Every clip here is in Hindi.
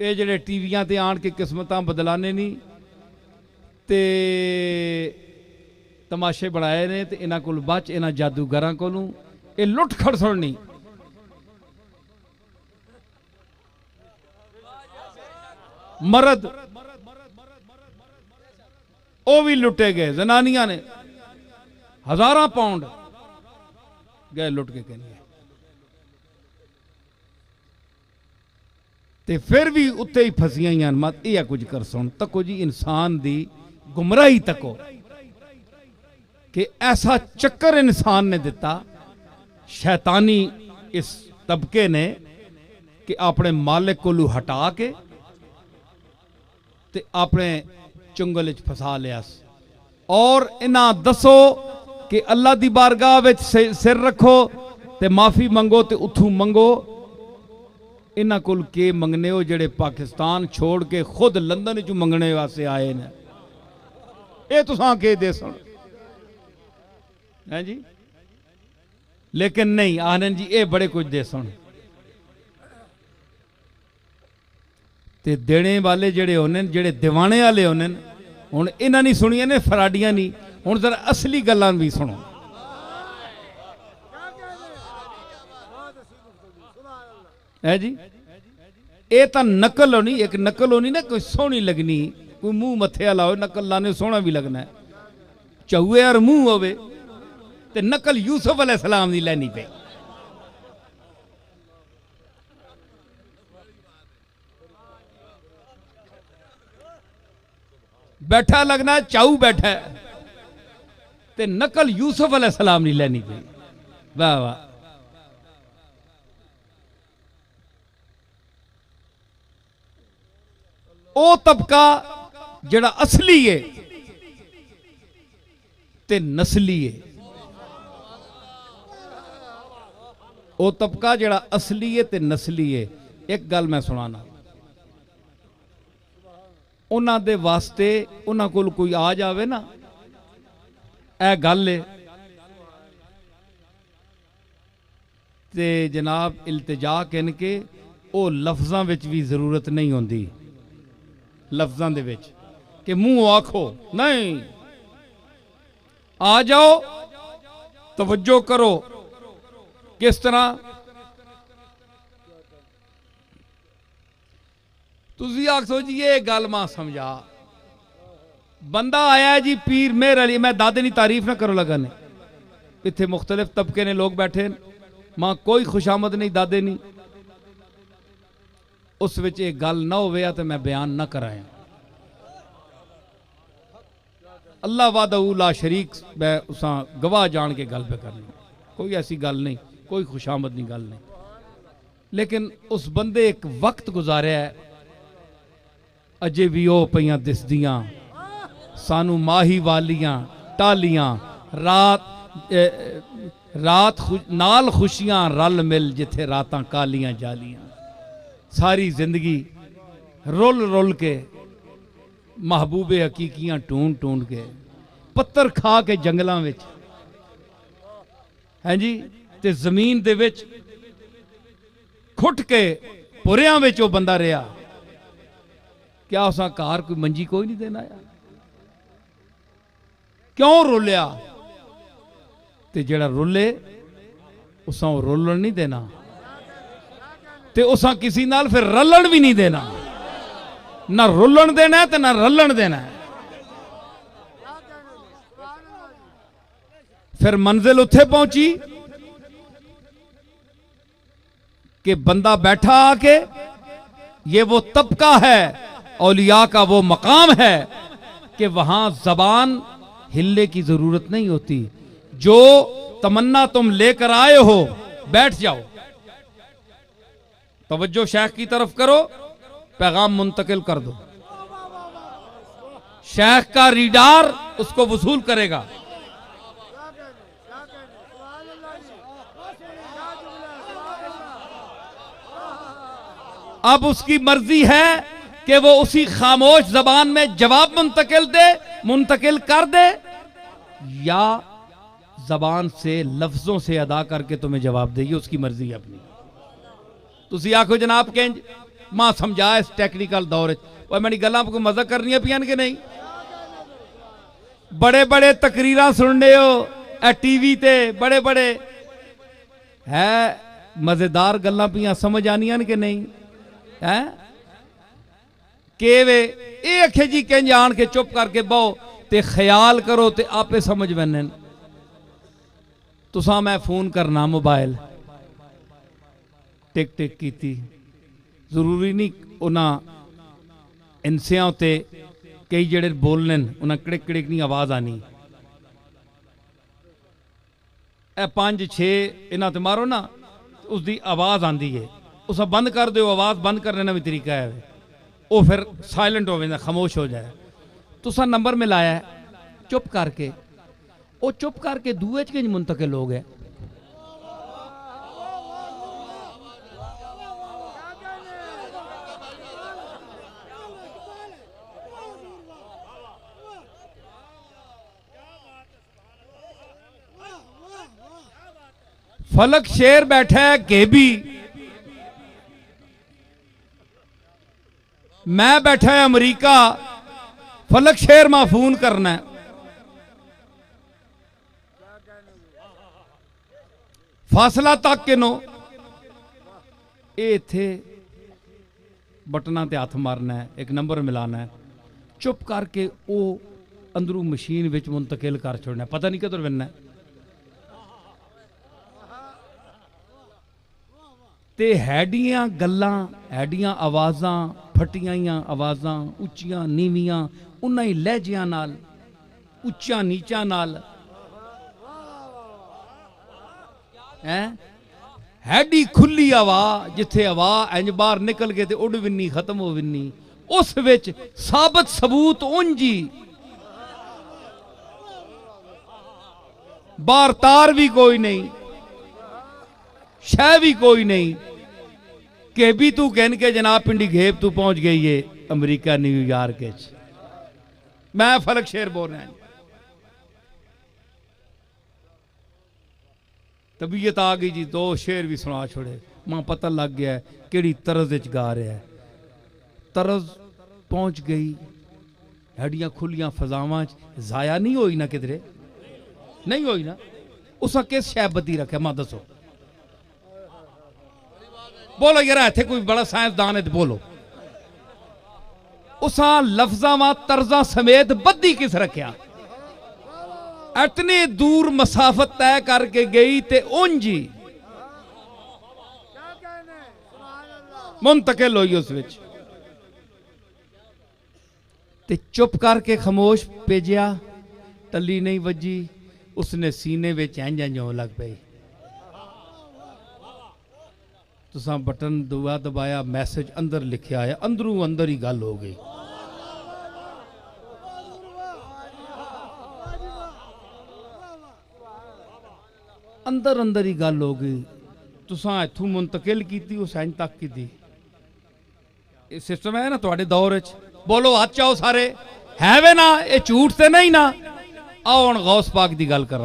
ये जेडे टीवियां ते आन के किस्मत बदलाने नहीं ते तमाशे बनाए ने ते इन्हां कोल बच इन्हां जादूगरां कोलों ये लुट खड़सण नहीं। मर्द वो भी लुटे गए, जनानियां ने हजारां पाउंड गए लुट के कहने ते फिर भी उत्ते ही फसियां ही मत यह कुछ कर सुन तको जी इंसान दी गुमराही तको कि ऐसा चक्कर इंसान ने दिता शैतानी इस तबके ने कि अपने मालिक को हटा के ते अपने चुंगल च फसा लिया। और इन्हां दसो कि अल्लाह दी बारगाह विच सिर रखो ते माफी मंगो ते उथू मंगो। इन्हां कोल के मंगने हो जेड़े पाकिस्तान छोड़ के खुद लंदन च मंगने वास्ते आए ने। ये तुसां के दे सुन है जी, लेकिन नहीं आनंद जी ये बड़े कुछ दे सुन ते देने वाले जेड़े होने जेड़े दिवाने वाले होने हुण इन्हां नहीं सुनिया ने फराडियां नहीं। हुण जरा असली गल्लां भी सुनो। है जी ये तो नकल होनी, एक नकल होनी ना कोई सोहनी लगनी, कोई मुंह मथे वाला हो नकल लाने सोहना भी लगना है। चौहे और मुंह होवे ते नकल यूसुफ अलैहिस्सलाम दी लैनी पे। बैठा लगना चाऊ बैठा है ते नकल यूसुफ अलैहिस्सलाम दी लैनी पे। वाह वाह। ओ तबका जड़ा असली है ते नस्ली है। ओ तबका जड़ा असली है ते नस्ली है। एक गल मैं सुनाना उन्हां दे वास्ते उन्हां कोल कोई आ जावे ना ए गल है ते जनाब इल्तिजा कहन के ओ लफ्जां विच भी जरूरत नहीं होंदी। लफ्जां दे विच कि मुंह आखो नहीं, आ जाओ तवज्जो करो। किस तरह तुसी आखो जी ये गल मां समझा। बंदा आया जी पीर मेहर अली, मैं दादे की तारीफ ना करो लगा ने इत्थे मुख्तलिफ तबके ने लोग बैठे मां कोई खुशामद नहीं दादे नहीं। उस विच एक गल ना होवे तो मैं बयान ना कराया। अल्लाह वादहू ला शरीक मैं उसा गवाह जान के गल पे करनी, कोई ऐसी गल नहीं, कोई खुशामद नहीं गल नहीं। लेकिन उस बंदे एक वक्त गुजारिया है अजे भी ओ पईयां दिसदियां सानू माही वालियां टालियां रात नाल खुशियां रल मिल जिथे रातां कालियां जालियां। सारी जिंदगी रुल रुल के महबूबे हकीकियां ढूंढ ढूंढ के पत्थर खा के जंगलों में है जी ते जमीन दे विच खुट के पुरियां विच वो बंदा रहा। क्या उस घर कोई मंजी कोई नहीं देना आया? क्यों रुलिया? ते जेड़ा रुले उसा रुलन नहीं देना ते उसा किसी नाल फिर रलन भी नहीं देना। ना रुलन देना है ते ना रलन देना है। फिर मंजिल उत्थे पहुंची कि बंदा बैठा आके, ये वो तबका है औलिया का वो मकाम है कि वहां जबान हिलने की जरूरत नहीं होती। जो तमन्ना तुम लेकर आए हो बैठ जाओ, तवज्जो शेख की तरफ करो, पैगाम मुंतकिल कर दो। शेख का रीडार उसको वसूल करेगा। अब उसकी मर्जी है कि वो उसी खामोश जबान में जवाब मुंतकिल कर दे या जबान से लफ्जों से अदा करके तुम्हें जवाब दे। ये उसकी मर्जी है अपनी। तुसी आखो जनाब केंज मां समझा इस टैक्नीकल दौर च मेरी गल्लां कोई मजा करनी पियां कि नहीं। बड़े बड़े तकरीरां सुनने हो टीवी ते बड़े बड़े है मजेदार गल्लां पियां समझ आनियां कि नहीं है के वे ये आखे जी कहीं आन के चुप करके बहो ते ख्याल करो ते आपे समझ बनने। तुसा मैं फोन करना मोबाइल टिक टिक की जरूरी नहीं उन्हें इंसिया उत्ते कई जेड़े बोलने उन्हें कड़िक कड़िक नहीं आवाज आनी। ए 5-6 इन्हां ते मारो ना उसकी आवाज आती है उस बंद कर दो आवाज बंद करने का भी तरीका है वो फिर साइलेंट हो जाए खामोश हो जाए। तुसा नंबर मिलाया चुप करके वो चुप करके दूए च मुंतकिल हो गए। फलक शेर बैठा है केबी मैं बैठा है अमरीका फलक शेर मां फोन करना है। फासला तक के नो ये इत्थे बटना ते हाथ मारना है एक नंबर मिलाना है चुप करके वो अंदरू मशीन विच मुंतकिल कर छोड़ना पता नहीं किधर बनना है। ते हैडियां गल्लां हैडियां आवाज़ां फटियां आवाज़ां उच्चियां नीवियां उन्हां ही लहजियां नाल उच्चा नीचा नाल हैडी खुली आवाज जिथे आवाज इंज बाहर निकल के ते उड़ विन्नी खत्म हो विन्नी उस विच साबित सबूत उंजी बाहर तार भी कोई नहीं शह भी कोई नहीं के भी तू कहन के जनाब पिंडी घेब तू पहुंच गई है अमरीका न्यूयॉर्क मैं फलक शेर बोल रहा हूं। तबीयत आ गई जी 2 शेर भी सुना छोड़े मां पता लग गया केड़ी तरज च गा रहा है तरज पहुंच गई हड्डियां खुलियां फजावां जाया नहीं होई ना किधरे नहीं होई ना उसा किस शह बदी रखे मां दसो बोलो यार इतने कोई बड़ा साइंसदान है तो बोलो उसा लफ्जा व तर्जा समेत बद्दी किस रखिया इतनी दूर मसाफत तय करके गई ते उंजी मुंतकिल हुई उस विच ते चुप करके खामोश भेजिया टली नहीं वजी उसने सीने में इंज इंज होने लग पई। तुसा बटन दुआ दबाया मैसेज अंदर लिखा आया अंदरों अंदर ही गल हो गई। अंदर अंदर ही गल हो गई तुसा इथों मुंतकिल की उस इंज तक की सिस्टम है ना थोड़े दौर च बोलो हाथ चाहो सारे है वे ना ये झूठ से नहीं ना आओ हुण गौस पाक की गल कर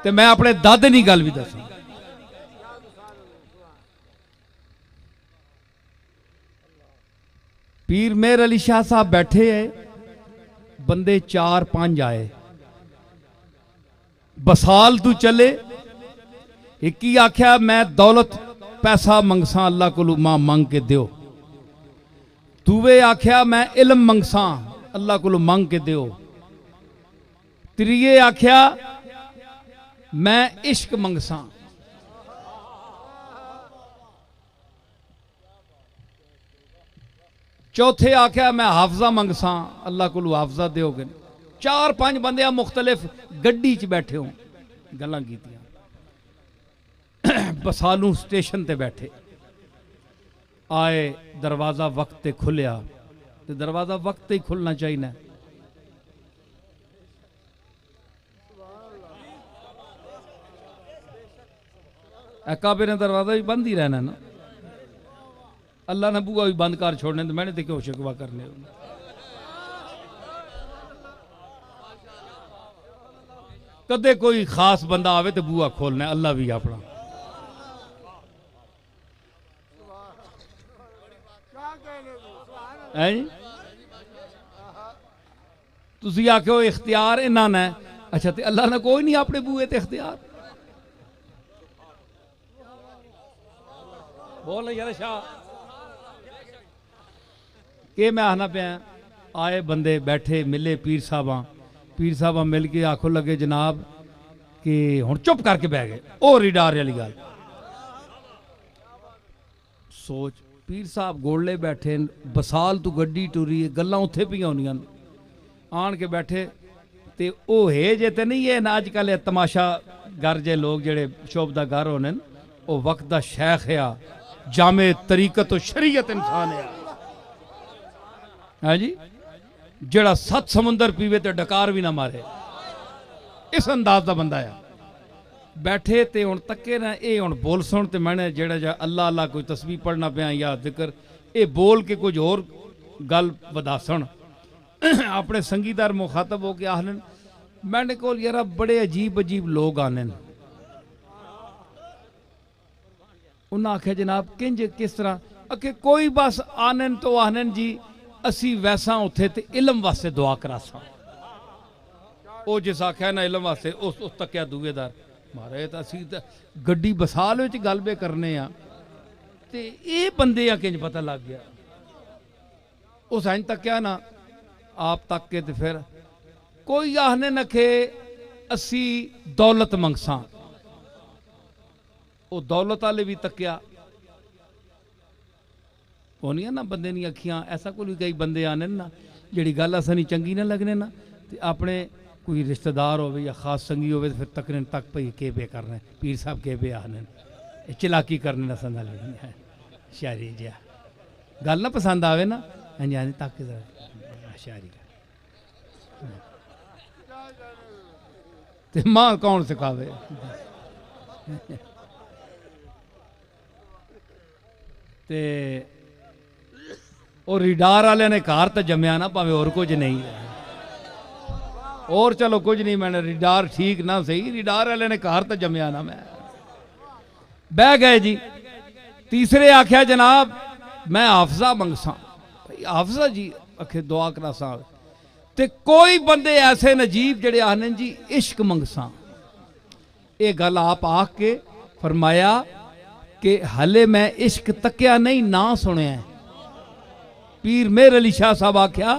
ते मैं अपने दादे की गल भी दसा पीर मेहर अली शाह साहब बैठे है बंदे 4-5 आए बसाल तू चले एक ही आख्या मैं दौलत पैसा मंगसा अल्लाह को मां मंग के दियो दूवे आख्या मैं इल्म मंगसा अल्लाह को मंग के दियो त्रिये आख्या मैं इश्क मंगसा चौथे आख्या मैं हाफजा मंगसा अल्लाह को हाफजा दोगे। 4-5 बंदे मुख्तलिफ गड्डी च बैठे हो गल्लां कीतियां बसालू स्टेशन ते बैठे आए दरवाजा वक्त ते खुलिया ते दरवाजा वक्त ही खुलना चाहिए। काबे ने दरवाजा भी बंद ही रहना ना अल्लाह ने बुआ भी बंद कर छोड़ने तो मैंने तो क्यों शिकवा करने। कदे कोई खास बंदा आवे तो बुआ खोलना अल्लाह भी अपना है जी तुसी आखो इख्तियार इन्हां ने अच्छा ते अल्लाह ने कोई नहीं अपने बूए ते इख्तियार बोल यार शाह के मैं आखना पाया आए बंदे बैठे मिले पीर साहबा मिल के आखो लगे जनाब कि हुण चुप करके बह गए और रिडार वाली गल सोच पीर साहब गोले बैठे बसाल तू गड्डी टुरी गल्लां उत्थे पियां होनियां आन के बैठे ते ओह है जे ते नहीं है ना अजकल तमाशा गर जे लोग जेड़े शोभदा गर होने ओ वक्त दा शेख है जामे तरीकत और शरीयत इंसान है जी जेड़ा 7 समुंदर पीवे ते डकार भी ना मारे इस अंदाज का बंदा है बैठे ते हुण तक्के ना ये हुण बोल सुन ते मैंने जेड़ा जा अल्लाह अल्लाह कोई तस्बीह पढ़ना पिया या जिक्र ये बोल के कुछ और गल वधासन अपने संगीदार मुखातब हो के आखन मैंने को यार बड़े अजीब अजीब लोग आने उन्हें आख्या जनाब किंज किस तरह आखे कोई बस आनन तो आनन जी असी वैसा उथे ते इलम वास्ते दुआ करासा ओ जिस आख्या ना इलम वास्ते उस तक्या दूएदार मारे तो असी गड्डी बसाल विच गल बे करने आ ते ये बंदे आ किंज पता लग गया उस इंज तक्या ना आप तक के ते फिर कोई आखने नखे असी दौलत मंगसा वो दौलत वाले भी तक्या होनिया ना बंदे नी अखियां ऐसा कोई कई बंदे आने ना जी गल असा चंगी ना लगने ना ते अपने कोई रिश्तेदार हो या खास संगी हो फिर तकने तक भाई के पे करना पीर साहब के पे आने चलाकी करने ना संदा लगनी है शायरी जिया गल ना पसंद आवे ना हाँ जी तक शायरी ते मां कौन सिखावे ते और रिडार वाले ने घर तो जमया ना भावे और कुछ नहीं और चलो कुछ नहीं मैंने रिडार ठीक ना सही रिडार वाले ने घर तो जमया ना मैं बह गए जी तीसरे आख्या जनाब मैं हाफजा मंगसा हाफजा जी आखे दुआ करा सा ते कोई बंदे ऐसे नजीब जड़े आने जी इश्क मंगसा ये गल आप आख के फरमाया कि हले मैं इश्क तक्या नहीं ना सुनिया पीर मेर अली शाह साहब आख्या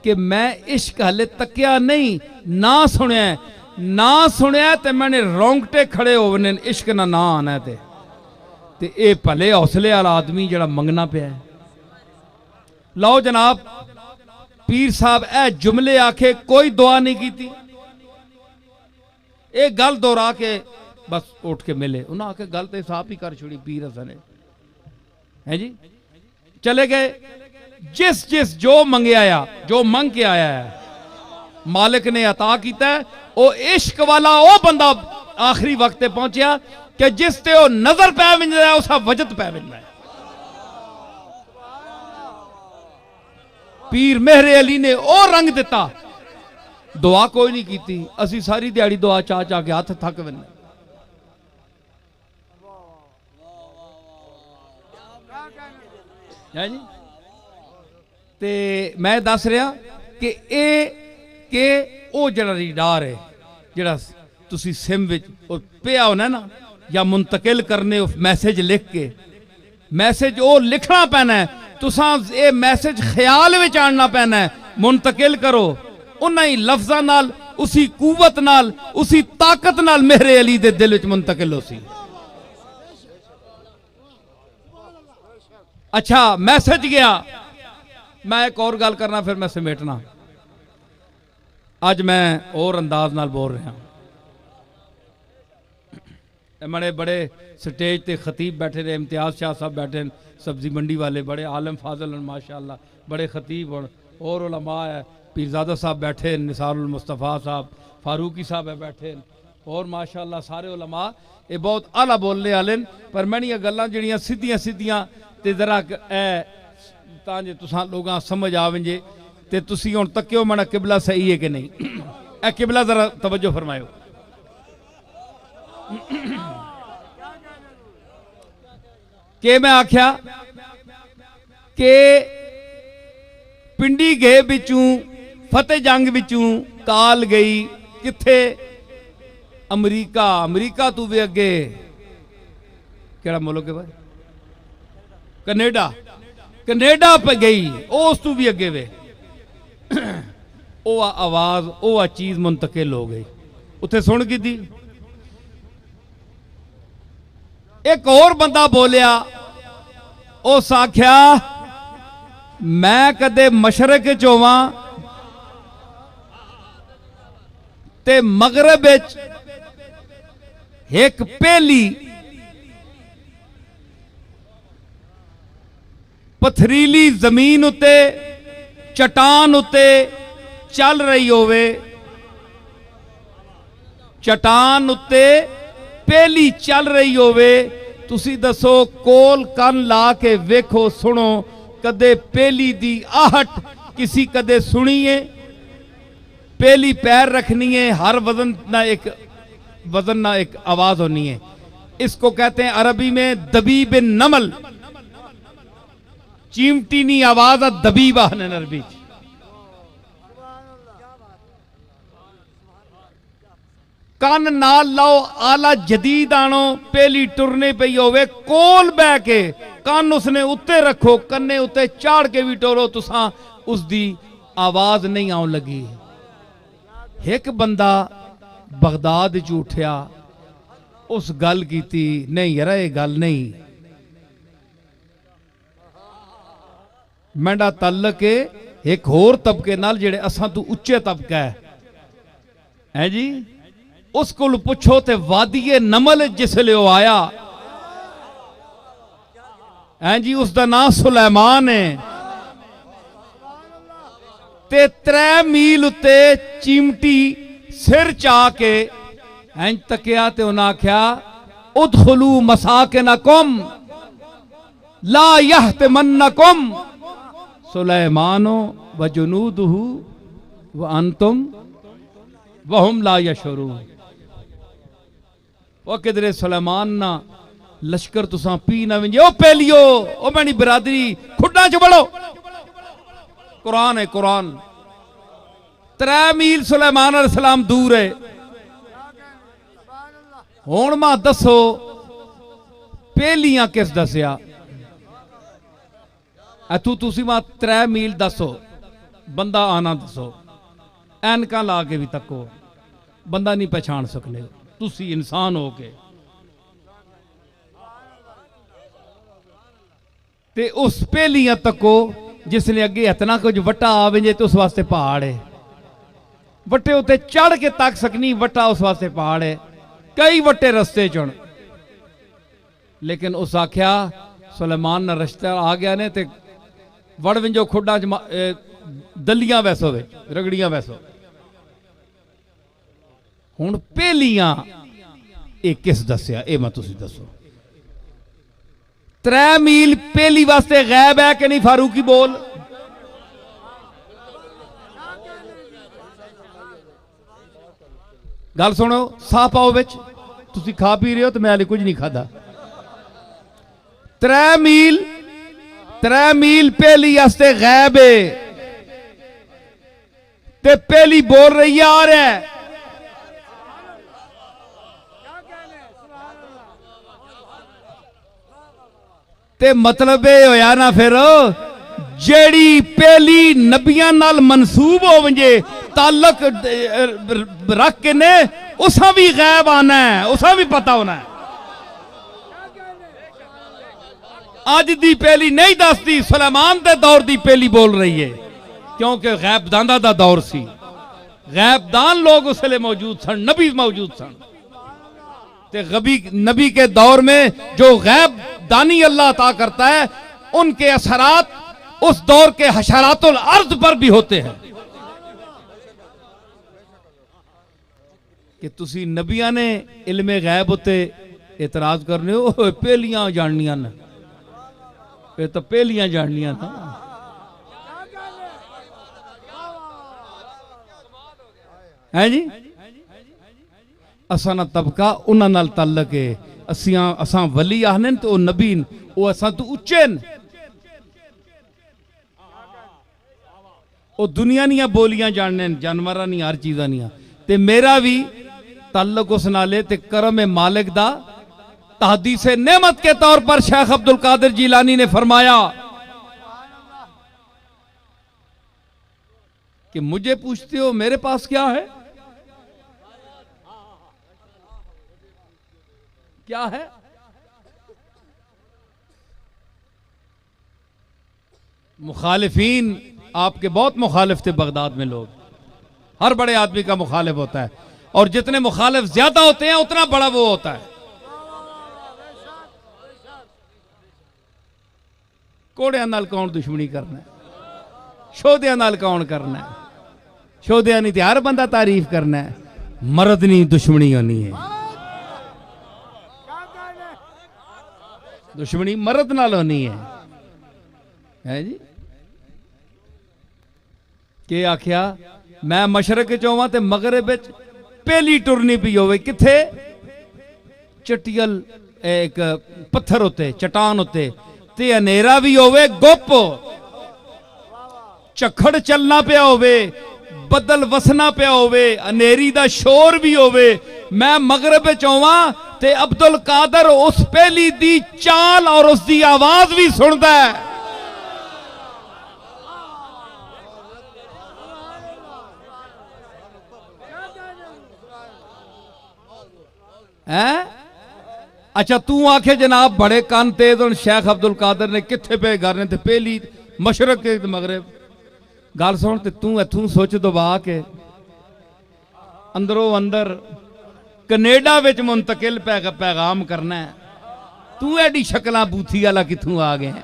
कि मैं इश्क हले तक्या नहीं ना सुनिया ते मैंने रोंगटे खड़े होने इश्क ना आना ते ये भले हौसले वाला आदमी जड़ा मंगना पिया लो जनाब पीर साहब ए जुमले आखे कोई दुआ नहीं की ये गल दोहरा के बस उठ के मिले उन्हें आके गल तो साफ ही कर छोड़ी पीर हसन है जी चले गए जिस जिस जो मंगया जो मंग के आया है मालिक ने अता किया है वो इश्क वाला वो बंदा आखिरी वक्त पहुंचा कि जिस ते वो नजर पै मिलता है उसका वजद पै मिलता है पीर मेहरे अली ने वो रंग दिता दुआ कोई नहीं की असी सारी दिहाड़ी दुआ चाह चाह के हाथ थक बने है जी ते मैं दस रहा कि वो जड़ा रिडार है जड़ा तुसी सिम विच पिया होना ना या मुंतकिल करने मैसेज लिख के मैसेज वो लिखना पैना है तुसा ये मैसेज ख्याल विच आना पैना है मुंतकिल करो उन्हीं ही लफ्ज़ां नाल उसी कुवत नाल उसी ताकत नाल मेरे अली दे दिल विच मुंतकिल हो सी अच्छा मैसेज गया मैं एक और गल करना फिर मैं समेटना अज मैं और अंदाज नाल बोल रहा मैंने बड़े स्टेज ते खतीब बैठे रहे इम्तियाज शाह साहब बैठे सब्जी मंडी वाले बड़े आलम फाजल माशाअल्लाह बड़े खतीब और उलमा है पीरजादा साहब बैठे निसारुल मुस्तफ़ा साहब फारूकी साहब है बैठे और माशाअल्लाह सारे उलमा ये बहुत आला बोलने वाले पर मैंने गल्लां जड़ियां सीधियां सीधियां ते जरा तां जे तुसां लोगां समझ आवे ते तुसी हुण तक्यो मेरा किबला सही है कि नहीं ए किबला जरा तवज्जो फरमायो के मैं आख्या कि पिंडी गए बिचों फतेह जंग बिचों काल गई किथे अमरीका। अमरीका तू भी अगे केड़ा मुल्क है भाई? कनेडा। कनेडा पे गई उस तू भी अगे वे ਉਹ आवाज ਉਹ चीज मुंतकिल हो गई उत्थे सुन की थी। एक और बंदा बोलिया उस आख्या मैं कदे मशरक च होवां ते मगरब विच एक पहली पथरीली जमीन उत्ते चट्टान उत्ते चल रही होवे, चट्टान उत्ते पहली चल रही होवे, तुसी दसो कोल कन ला के वेखो सुनो कदे पहली दी आहट किसी कदे सुनिए? पहली पैर रखनी है, हर वजन ना एक आवाज होनी है। इसको कहते हैं अरबी में दबीब नमल, चीमटी नी आवाज दबीबा है अरबी। कन नाल लाओ आला जदीद आनो, पहली टुरने पई होवे कोल बह के कन उसने उत्ते रखो, कन्ने उत्ते चाड़ के भी टोरो तुसा उसदी आवाज नहीं आउन लगी। एक बंदा बगदाद च उठिया उस गल कीती, नहीं यार ये गल नहीं, मैंडा तल्लक एक होर तबके नाल जेड़े असां तू उच्चे तबका है जी। उस को पुछो ते वादिये नमल जिसले वो आया है जी, उसका नाम सुलेमान है ते 3 मील उत्ते चिमटी सिर चा के इंज तकिया ते उन्हें आख्या उदखुलू मसाकिनकुम ला यहतमन्नकुम सुलेमानो व जुनूदुहु व अंतुम वहुम ला यशुरून। वो किधरे सुलेमान ना लश्कर तुसा पी ना विंजे ओ पहलियो ओ मैनी बिरादरी खुड्डा च बड़ो। कुरान है कुरान। 3 मील सुलेमान अलैहिस्सलाम दूर है। हुण मां दसो पहलियां किस दसिया? तुसी मां 3 मील दसो, बंदा आना दसो, ऐनका ला के भी तको बंदा नहीं पहचान सकने, तुसी इंसान हो के। ते उस पहलियां तको जिसने अगे इतना कुछ वटा आवे तो उस वास्ते पहाड़ है, वटे उत्ते चढ़ के तक सकनी, वटा उस वास्ते पहाड़ है, कई वटे रस्ते चुन। लेकिन उस आख्या सुलेमान ना रस्ता आ गया ने ते वड़ विंजो खुडा दलियां वैसो वे रगड़ियां वैसो। हुण पहलियां ये किस दसिया? ये मैं तुसी दसो। 3 मील पहली वास्ते गैब है कि नहीं? फारूकी बोल। गल सुनो, साह पाओ बिच, तुसी खा पी रहे हो तो मैं अली कुछ नहीं खादा। 3 मील पहली वास्ते गैब है ते पहली बोल रही आ रहा है। ते मतलब ये होया ना फिर जेड़ी पहली नबियां नाल मनसूब हो वंजे ताल्लुक रख के ने उसा भी गैब आना है, उसा भी पता होना है। अज दी पहली नहीं दसदी, सुलेमान दे दौर दी पहली बोल रही है, क्योंकि गैबदाना दा दौर सी। गैबदान लोग उसले मौजूद सन, नबी मौजूद सन। ते नबी के दौर में जो गैब दानी अल्लाह अता करता है उनके असरात उस दौर के हशरातुल अर्द पर भी होते हैं। कि तुसी नबियां ने इल्मे गैब उत्ते एतराज करने हो, पहलियां जाननियां न, ये तो पहलियां जाननियां ना। है जी, असा ना तबका उन्हां नाल ताल्लुक है। असां वली आखने तो नबी वो असां तो उच्चे न। वो दुनिया ਦੀਆਂ ਬੋਲੀਆਂ ਜਾਣਨੇ ਜਾਨਵਰਾਂ ਦੀਆਂ हर चीज़ां ਦੀਆਂ ਤੇ मेरा भी ताल्लुक उस नाले ते करम मालिक दा तहदीस नेमत के तौर पर शेख अब्दुल कादिर जिलानी ने फरमाया कि मुझे पूछते हो मेरे पास क्या है, क्या है? मुखालिफीन आपके बहुत मुखालिफ थे बगदाद में लोग, हर बड़े आदमी का मुखालिफ होता है और जितने मुखालिफ ज्यादा होते हैं उतना बड़ा वो होता है। कोड़ियां नाल कौन दुश्मनी करना है, शोधियां नाल कौन करना है? शोधियां नहीं तो हर बंदा तारीफ करना है, मर्द नहीं दुश्मनी होनी है। दुश्मनी मर्द नाल होनी है जी। के आख्या मैं मशरक च होवां ते मगरब विच पहली टुरनी पई होवे किथे? चटियल एक पत्थर उत्ते चट्टान उत्ते ते हनेरा भी होवे, गुप झखड़ चलना पिया होवे, बदल वसना पिया होवे, हनेरी दा शोर भी होवे, मैं मगरब विच होवां ते अब्दुल कादर उस पहली दी चाल और उसकी आवाज भी सुनदा है। अच्छा तू आखे जनाब बड़े कान तेज और शेख अब्दुल कादर ने किथे पे करने ते पहली मशरक के मगरब गल सुन ते तू इथों सोच दबा के अंदरों अंदर कनेडा विच मुंतकिल पैगाम करना है। तू एडी शक्लां बूथी वाला किथों आ गए?